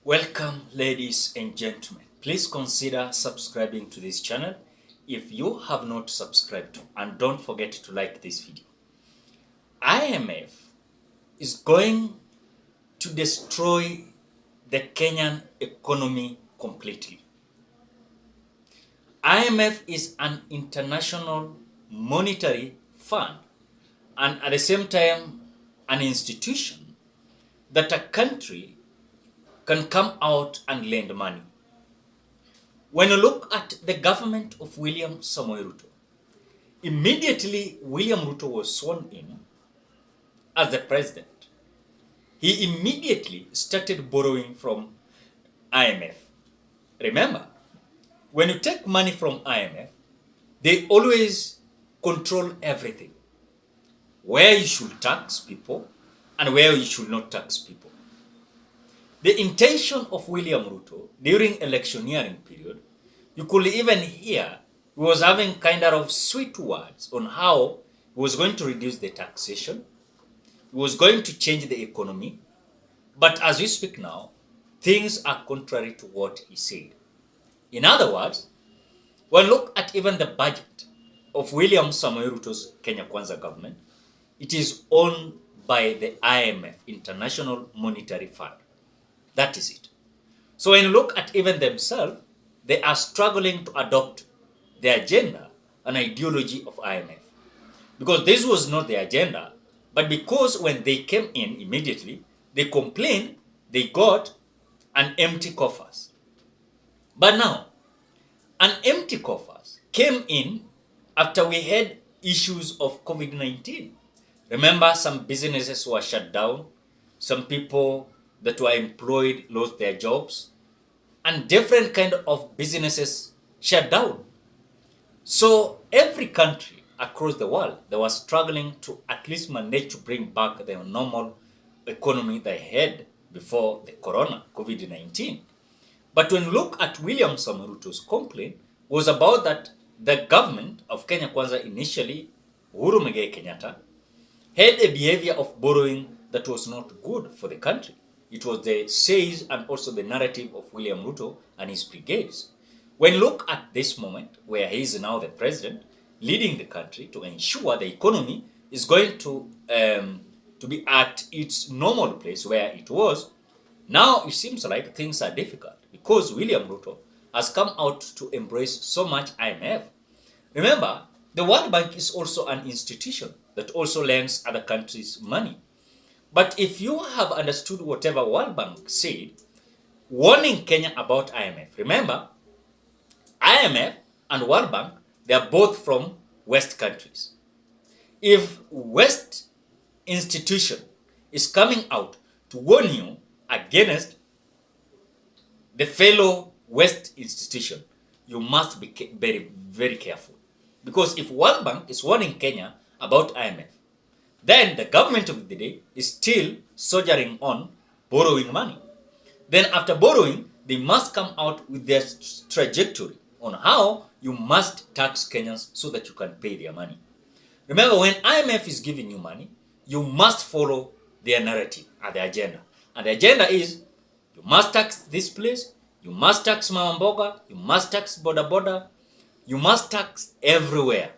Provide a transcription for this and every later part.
Welcome, ladies and gentlemen. Please consider subscribing to this channel if you have not subscribed, and don't forget to like this video. IMF is going to destroy the Kenyan economy completely. IMF is an international monetary fund and at the same time an institution that a country can come out and lend money. When you look at the government of William Samoei Ruto, immediately William Ruto was sworn in as the president. He immediately started borrowing from IMF. Remember, when you take money from IMF, they always control everything. Where you should tax people and where you should not tax people. The intention of William Ruto during electioneering period, you could even hear he was having kind of sweet words on how he was going to reduce the taxation, he was going to change the economy, but as we speak now, things are contrary to what he said. In other words, when look at even the budget of William Samoei Ruto's Kenya Kwanza government, it is owned by the IMF, International Monetary Fund. That is it. So when you look at even themselves, they are struggling to adopt the agenda and ideology of IMF. Because this was not the agenda, but because when they came in immediately, they complained they got an empty coffers. But now, an empty coffers came in after we had issues of COVID-19. Remember, some businesses were shut down, some people that were employed lost their jobs, and different kind of businesses shut down. So every country across the world, they were struggling to at least manage to bring back their normal economy they had before the corona, COVID-19. But when you look at William Samoei Ruto's complaint, was about that the government of Kenya Kwanza initially, Uhuru Muigai Kenyatta, had a behavior of borrowing that was not good for the country. It was the says and also the narrative of William Ruto and his brigades. When you look at this moment, where he is now the president, leading the country to ensure the economy is going to be at its normal place where it was, now it seems like things are difficult because William Ruto has come out to embrace so much IMF. Remember, the World Bank is also an institution that also lends other countries money. But if you have understood whatever World Bank said, warning Kenya about IMF, remember, IMF and World Bank, they are both from West countries. If West institution is coming out to warn you against the fellow West institution, you must be very, very careful. Because if World Bank is warning Kenya about IMF, then the government of the day is still soldiering on borrowing money. Then after borrowing, they must come out with their trajectory on how you must tax Kenyans so that you can pay their money. Remember, when IMF is giving you money, you must follow their narrative and the agenda. And the agenda is, you must tax this place, you must tax Mama Mboga, you must tax Boda Boda, you must tax everywhere,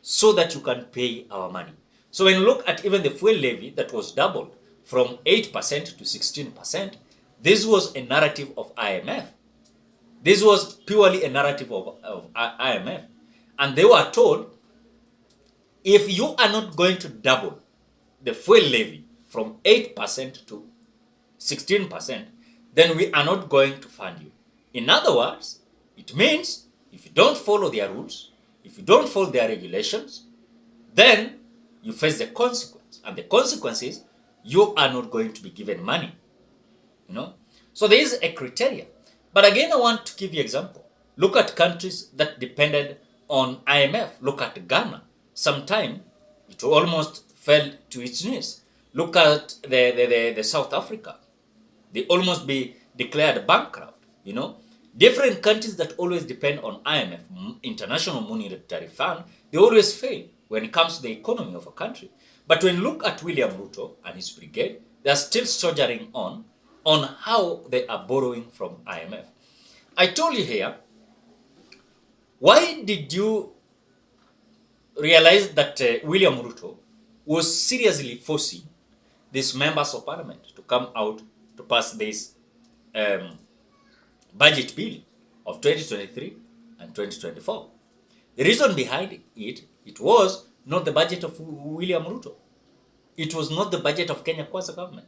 so that you can pay our money. So when you look at even the fuel levy that was doubled from 8% to 16%, this was a narrative of IMF. This was purely a narrative of IMF. And they were told, if you are not going to double the fuel levy from 8% to 16%, then we are not going to fund you. In other words, it means if you don't follow their rules, if you don't follow their regulations, then you face the consequence. And the consequence is you are not going to be given money. So there is a criteria. But again, I want to give you an example. Look at countries that depended on IMF. Look at Ghana. Sometime it almost fell to its knees. Look at the South Africa. They almost be declared bankrupt. Different countries that always depend on IMF, International Monetary Fund, they always fail when it comes to the economy of a country. But when you look at William Ruto and his brigade, they are still soldiering on on how they are borrowing from IMF. I told you here, why did you realize that William Ruto was seriously forcing these members of parliament to come out to pass this budget bill of 2023 and 2024? The reason behind it was not the budget of William Ruto. It was not the budget of Kenya Kwanza government.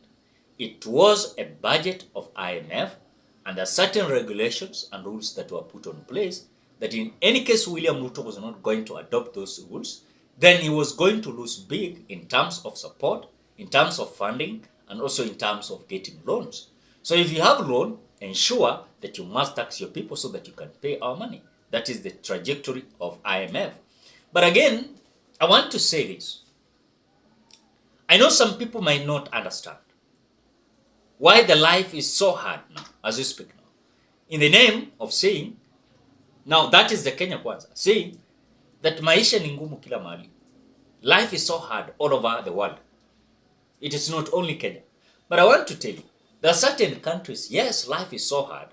It was a budget of IMF, and there are certain regulations and rules that were put on place that in any case William Ruto was not going to adopt those rules, then he was going to lose big in terms of support, in terms of funding, and also in terms of getting loans. So if you have loan, ensure that you must tax your people so that you can pay our money. That is the trajectory of IMF. But again, I want to say this. I know some people might not understand why the life is so hard now, as we speak now. In the name of saying, now that is the Kenya Kwanza, saying that maisha ni ngumu kila mahali. Life is so hard all over the world. It is not only Kenya. But I want to tell you, there are certain countries, yes, life is so hard,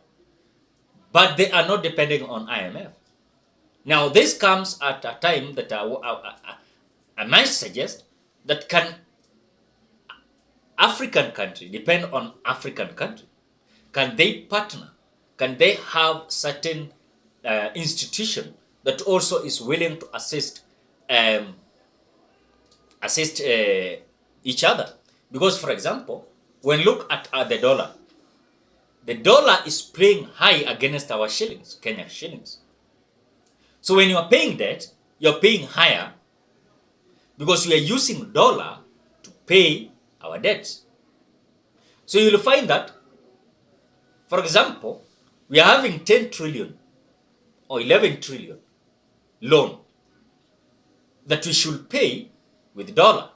but they are not depending on IMF. Now, this comes at a time that I might suggest that can African country depend on African country? Can they partner? Can they have certain institution that also is willing to assist each other? Because, for example, when you look at the dollar is playing high against our shillings, Kenya shillings. So when you are paying debt, you're paying higher because we are using dollar to pay our debts. So you'll find that, for example, we are having 10 trillion or 11 trillion loan that we should pay with dollar.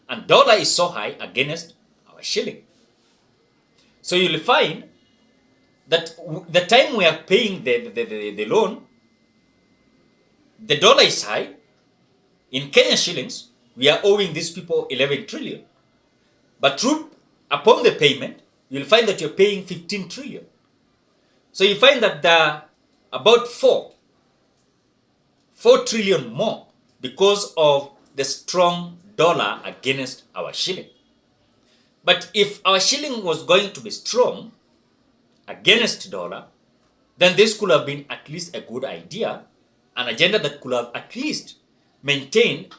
And dollar is so high against our shilling. So you'll find that the time we are paying the loan, the dollar is high. In Kenya shillings, we are owing these people 11 trillion. But upon the payment, you'll find that you're paying 15 trillion. So you find that there are about 4 trillion more because of the strong dollar against our shilling. But if our shilling was going to be strong against dollar, then this could have been at least a good idea, an agenda that could have at least maintained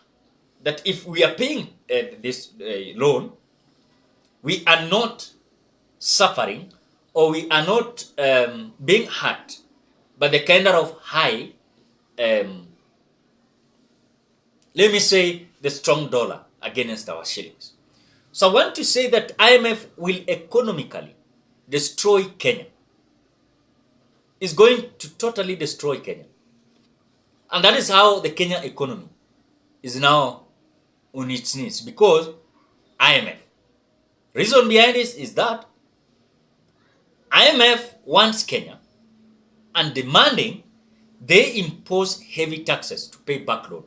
that if we are paying this loan, we are not suffering or we are not being hurt by the kind of high, let me say, the strong dollar against our shillings. So I want to say that IMF will economically destroy Kenya. It's going to totally destroy Kenya. And that is how the Kenya economy is now on its knees, because IMF. Reason behind this is that IMF wants Kenya and demanding they impose heavy taxes to pay back loan.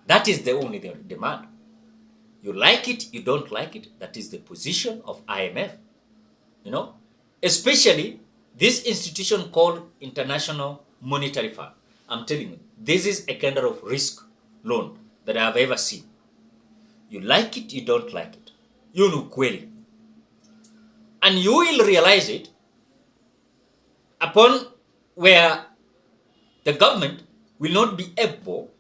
That is the only demand. You like it, you don't like it, that is the position of IMF. You know, especially this institution called International Monetary Fund. I'm telling you, this is a kind of risk loan that I have ever seen. You like it, you don't like it. You know kweli. And you will realize it upon where the government will not be able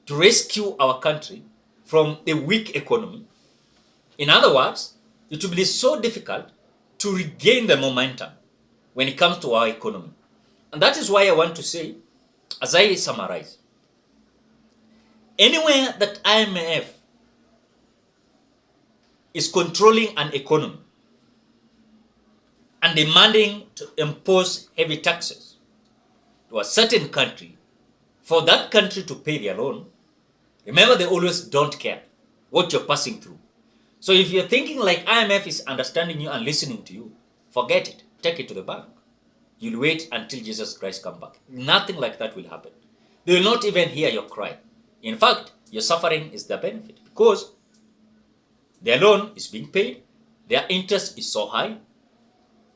to rescue our country from a weak economy. In other words, it will be so difficult to regain the momentum when it comes to our economy. And that is why I want to say, as I summarize, anywhere that IMF is controlling an economy and demanding to impose heavy taxes to a certain country for that country to pay their loan, remember, they always don't care what you're passing through. So if you're thinking like IMF is understanding you and listening to you, forget it. Take it to the bank. You'll wait until Jesus Christ comes back. Nothing like that will happen. They will not even hear your cry. In fact, your suffering is the benefit because their loan is being paid Their interest is so high,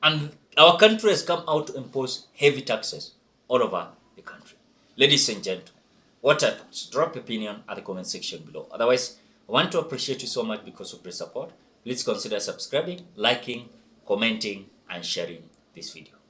and our country has come out to impose heavy taxes all over the country. Ladies and gentlemen, what are thoughts? Drop your opinion at the comment section below. Otherwise, I want to appreciate you so much because of the support. Please consider subscribing, liking, commenting, and sharing this video.